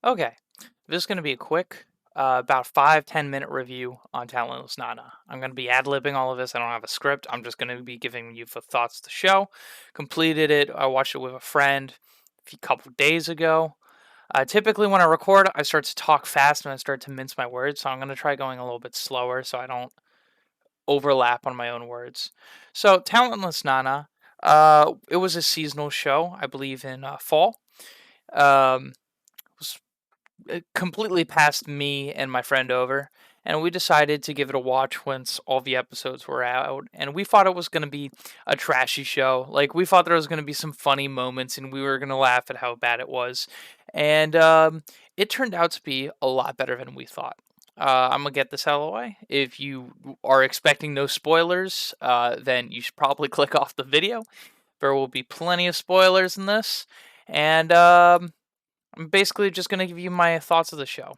Okay, this is going to be a quick, about 5-10 minute review on Talentless Nana. I'm going to be ad-libbing all of this. I don't have a script. I'm just going to be giving you the thoughts of the show. Completed it. I watched it with a friend a couple days ago. Typically, when I record, I start to talk fast and I start to mince my words. So I'm going to try going a little bit slower so I don't overlap on my own words. So, Talentless Nana, it was a seasonal show, I believe, in fall. Um, it completely passed me and my friend over, and we decided to give it a watch once all the episodes were out. And we thought it was going to be a trashy show. Like, we thought there was going to be some funny moments, and we were going to laugh at how bad it was. And it turned out to be a lot better than we thought. I'm gonna get this out of the way. If you are expecting no spoilers, then you should probably click off the video. There will be plenty of spoilers in this, and I'm basically just going to give you my thoughts of the show.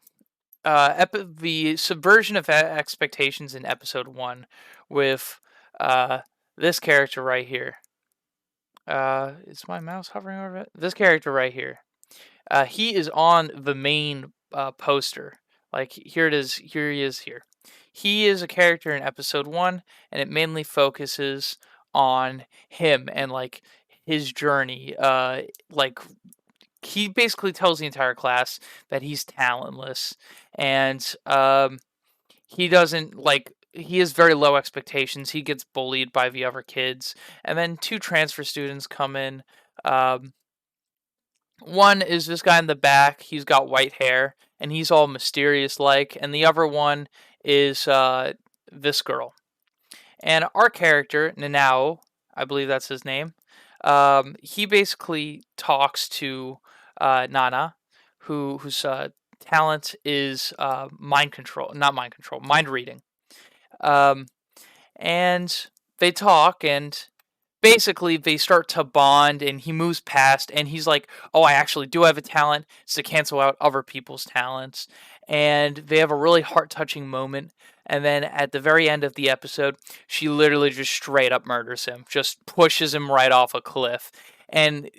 The subversion of expectations in episode 1 with uh, this character right here. Is my mouse hovering over it? This character right here. He is on the main poster. Like, here it is. Here he is here. He is a character in episode 1, and it mainly focuses on him and, like, his journey. Like, he basically tells the entire class that he's talentless, and he doesn't like. He has very low expectations. He gets bullied by the other kids, and then two transfer students come in. Um, One is this guy in the back. He's got white hair, and he's all mysterious like, and the other one is this girl. And our character Nanao, I believe that's his name. He basically talks to Nana, whose talent is mind control, not mind control, mind reading. Um, and they talk, and basically they start to bond, and he moves past, and he's like, "Oh, I actually do have a talent. It's to cancel out other people's talents." And they have a really heart-touching moment. And then at the very end of the episode, she literally just straight up murders him, just pushes him right off a cliff. And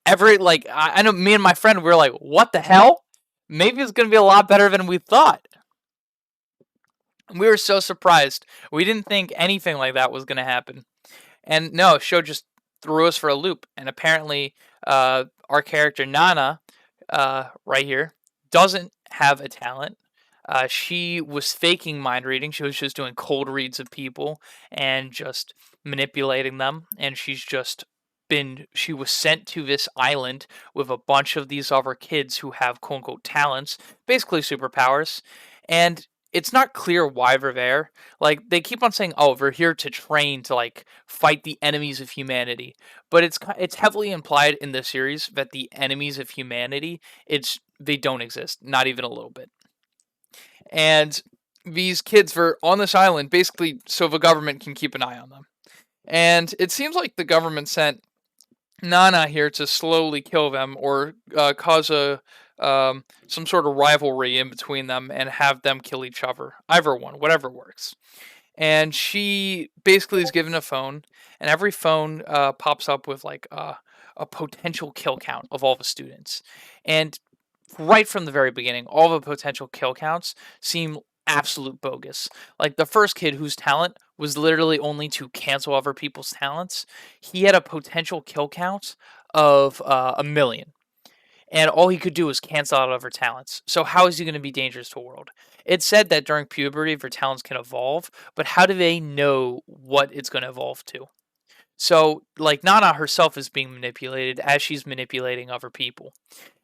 I know me and my friend, we were like, what the hell? Maybe it's gonna be a lot better than we thought. We were so surprised. We didn't think anything like that was gonna happen. And no, show just threw us for a loop. And apparently, our character Nana, right here, doesn't have a talent. She was faking mind reading. She was just doing cold reads of people and just manipulating them. And she was sent to this island with a bunch of these other kids who have quote unquote talents, basically superpowers. And it's not clear why they're there. Like, they keep on saying, "Oh, we're here to train to like fight the enemies of humanity," but it's heavily implied in the series that the enemies of humanity they don't exist, not even a little bit. And these kids were on this island basically so the government can keep an eye on them. And it seems like the government sent Nana here to slowly kill them or cause some sort of rivalry in between them and have them kill each other. Either one, whatever works. And she basically is given a phone, and every phone pops up with like a potential kill count of all the students. And right from the very beginning, all the potential kill counts seem absolute bogus. Like the first kid whose talent was literally only to cancel other people's talents, he had a potential kill count of 1,000,000. And all he could do was cancel out other talents. So how is he going to be dangerous to the world? It's said that during puberty, their talents can evolve, but how do they know what it's going to evolve to? So, like, Nana herself is being manipulated as she's manipulating other people.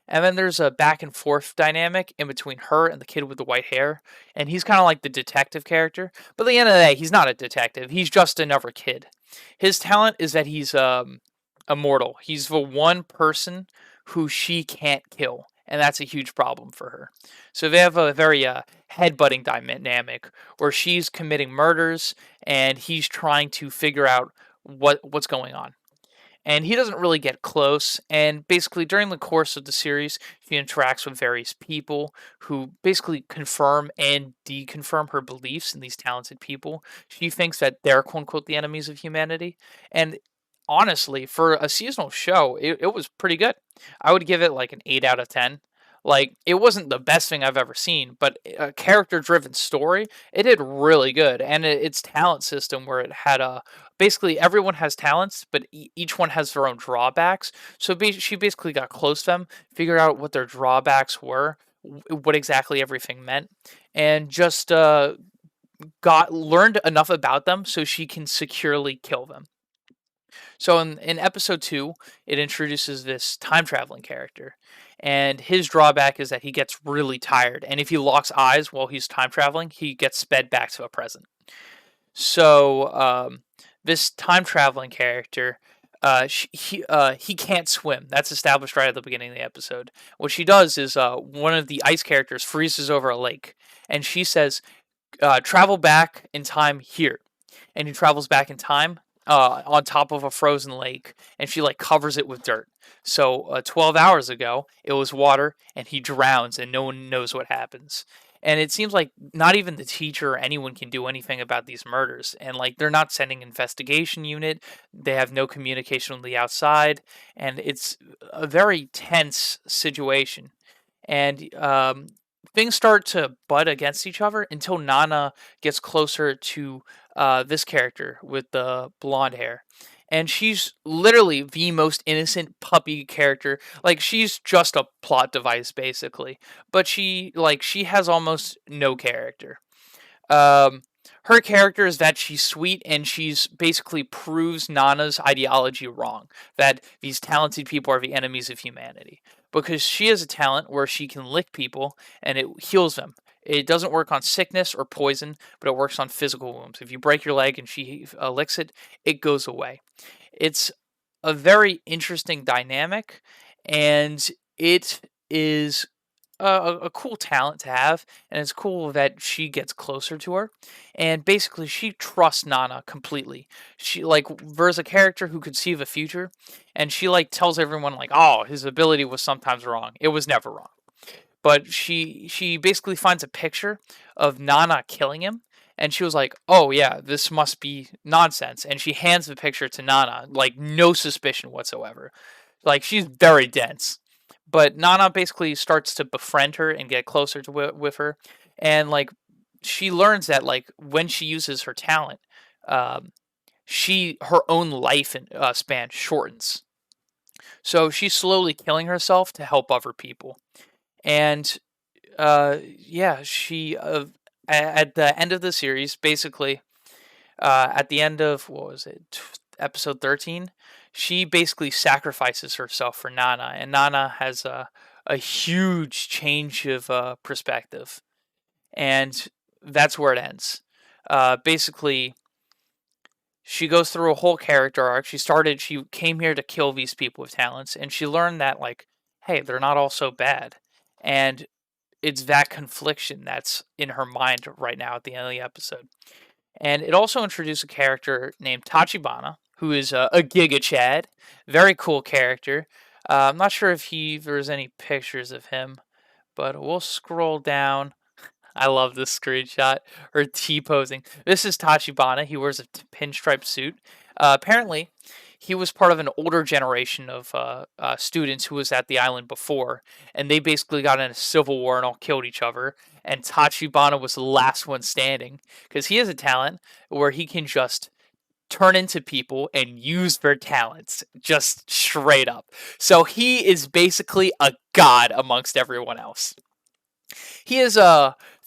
And then there's a back and forth dynamic in between her and the kid with the white hair. And he's kind of like the detective character. But at the end of the day, he's not a detective. He's just another kid. His talent is that he's immortal. He's the one person who she can't kill. And that's a huge problem for her. So they have a very head-butting dynamic where she's committing murders and he's trying to figure out what's going on. And he doesn't really get close. And basically, during the course of the series, she interacts with various people who basically confirm and deconfirm her beliefs in these talented people. She thinks that they're quote unquote the enemies of humanity. And honestly, for a seasonal show, it was pretty good. I would give it like an 8 out of 10. Like, it wasn't the best thing I've ever seen, but a character-driven story, it did really good. And its talent system, where it had a basically everyone has talents, but each one has their own drawbacks. So she basically got close to them, figured out what their drawbacks were, what exactly everything meant, and just got learned enough about them so she can securely kill them. So in episode 2, it introduces this time traveling character. And his drawback is that he gets really tired. And if he locks eyes while he's time traveling, he gets sped back to a present. So this time traveling character, he can't swim. That's established right at the beginning of the episode. What she does is one of the ice characters freezes over a lake. And she says, travel back in time here. And he travels back in time on top of a frozen lake, and she like covers it with dirt. So 12 hours ago, it was water, and he drowns, and no one knows what happens. And it seems like not even the teacher or anyone can do anything about these murders. And like they're not sending investigation unit. They have no communication with the outside, and it's a very tense situation. And things start to butt against each other until Nana gets closer to this character with the blonde hair. And she's literally the most innocent puppy character. Like, she's just a plot device, basically. But she has almost no character. Um, Her character is that she's sweet, and she's basically proves Nana's ideology wrong. That these talented people are the enemies of humanity. Because she has a talent where she can lick people and it heals them. It doesn't work on sickness or poison, but it works on physical wounds. If you break your leg and she licks it, it goes away. It's a very interesting dynamic, and it is a cool talent to have, and it's cool that she gets closer to her, and basically she trusts Nana completely. She like there's a character who could see the future, and she like tells everyone like, "Oh, his ability was sometimes wrong. It was never wrong." But she basically finds a picture of Nana killing him, and she was like, "Oh yeah, this must be nonsense." And she hands the picture to Nana, like no suspicion whatsoever. Like, she's very dense. But Nana basically starts to befriend her and get closer to with her, and like she learns that like when she uses her talent, um, she her own life and span shortens. So she's slowly killing herself to help other people. And yeah, she at the end of the series, basically, at the end of what was it, episode 13, she basically sacrifices herself for Nana, and Nana has a huge change of perspective, and that's where it ends. Basically, she goes through a whole character arc. She came here to kill these people with talents, and she learned that like, hey, they're not all so bad, and it's that confliction that's in her mind right now at the end of the episode. And it also introduced a character named Tachibana, who is a Giga Chad. Very cool character. I'm not sure if there's any pictures of him, but we'll scroll down. I love this screenshot. Her T posing. This is Tachibana. He wears a pinstripe suit. Apparently, he was part of an older generation of students who was at the island before, and they basically got in a civil war and all killed each other. And Tachibana was the last one standing because he has a talent where he can just turn into people and use their talents just straight up. So he is basically a god amongst everyone else. He has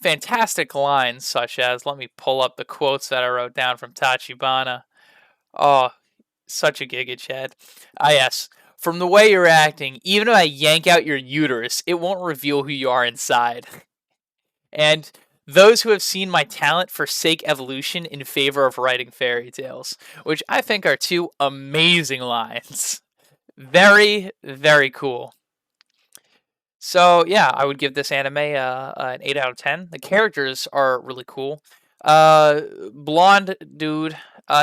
fantastic lines such as, let me pull up the quotes that I wrote down from Tachibana. Oh, such a giga Chad. Ah, yes. From the way you're acting, even if I yank out your uterus, it won't reveal who you are inside. And those who have seen my talent forsake evolution in favor of writing fairy tales, which I think are two amazing lines. Very, very cool. So yeah, I would give this anime an 8 out of 10. The characters are really cool. Blonde dude,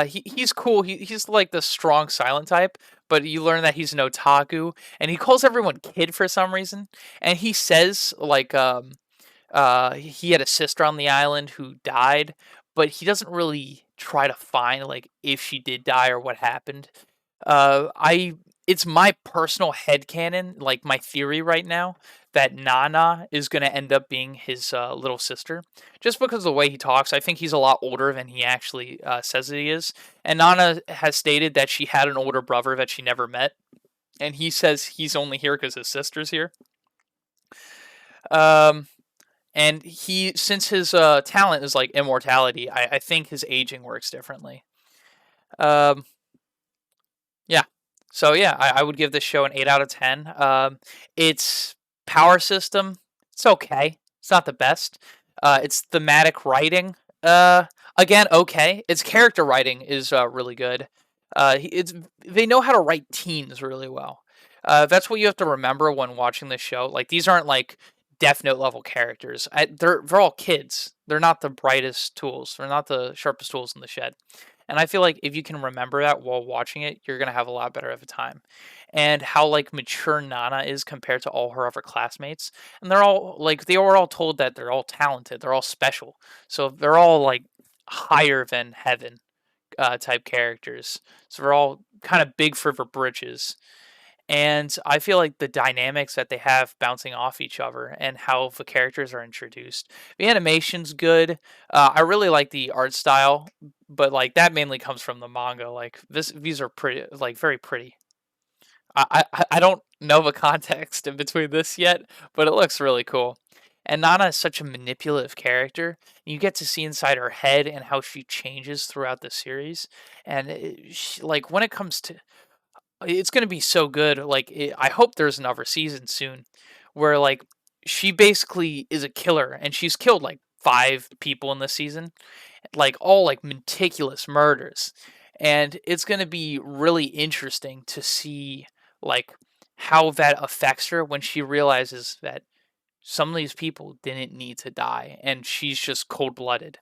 he's cool. He's like the strong silent type, but you learn that he's an otaku, and he calls everyone kid for some reason. And he says like he had a sister on the island who died, but he doesn't really try to find like if she did die or what happened. I It's my personal headcanon, like my theory right now, that Nana is going to end up being his little sister, just because of the way he talks. I think he's a lot older than he actually says that he is. And Nana has stated that she had an older brother that she never met, and he says he's only here because his sister's here. Um, and since his talent is like immortality, I think his aging works differently. Um, yeah. So yeah, I would give this show an 8 out of 10. Its power system, it's okay. It's not the best. Its thematic writing, again, okay. Its character writing is really good. It's they know how to write teens really well. That's what you have to remember when watching this show. Like these aren't like Death Note level characters. They're all kids. They're not the brightest tools. They're not the sharpest tools in the shed. And I feel like if you can remember that while watching it, you're gonna have a lot better of a time. And how like mature Nana is compared to all her other classmates, and they're all like they were all told that they're all talented, they're all special, so they're all like higher than heaven type characters. So they're all kind of big for their britches. And I feel like the dynamics that they have bouncing off each other and how the characters are introduced. The animation's good. I really like the art style, but like that mainly comes from the manga. Like these are pretty, like very pretty. I don't know the context in between this yet, but it looks really cool. And Nana is such a manipulative character. You get to see inside her head and how she changes throughout the series. And like when it comes to it's gonna be so good. Like, I hope there's another season soon, where like she basically is a killer, and she's killed like 5 people in this season, like all like meticulous murders, and it's gonna be really interesting to see like how that affects her when she realizes that some of these people didn't need to die, and she's just cold blooded.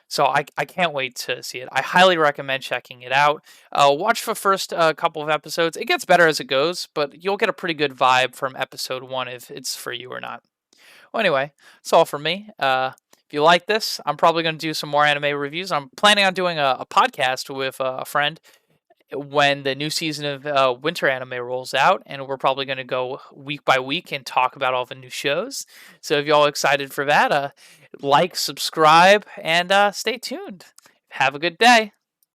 So I can't wait to see it. I highly recommend checking it out. Watch the first couple of episodes. It gets better as it goes, but you'll get a pretty good vibe from episode 1 if it's for you or not. Well, anyway, that's all from me. If you like this, I'm probably going to do some more anime reviews. I'm planning on doing a podcast with a friend when the new season of winter anime rolls out, and we're probably going to go week by week and talk about all the new shows. So if y'all excited for that, like, subscribe, and stay tuned. Have a good day.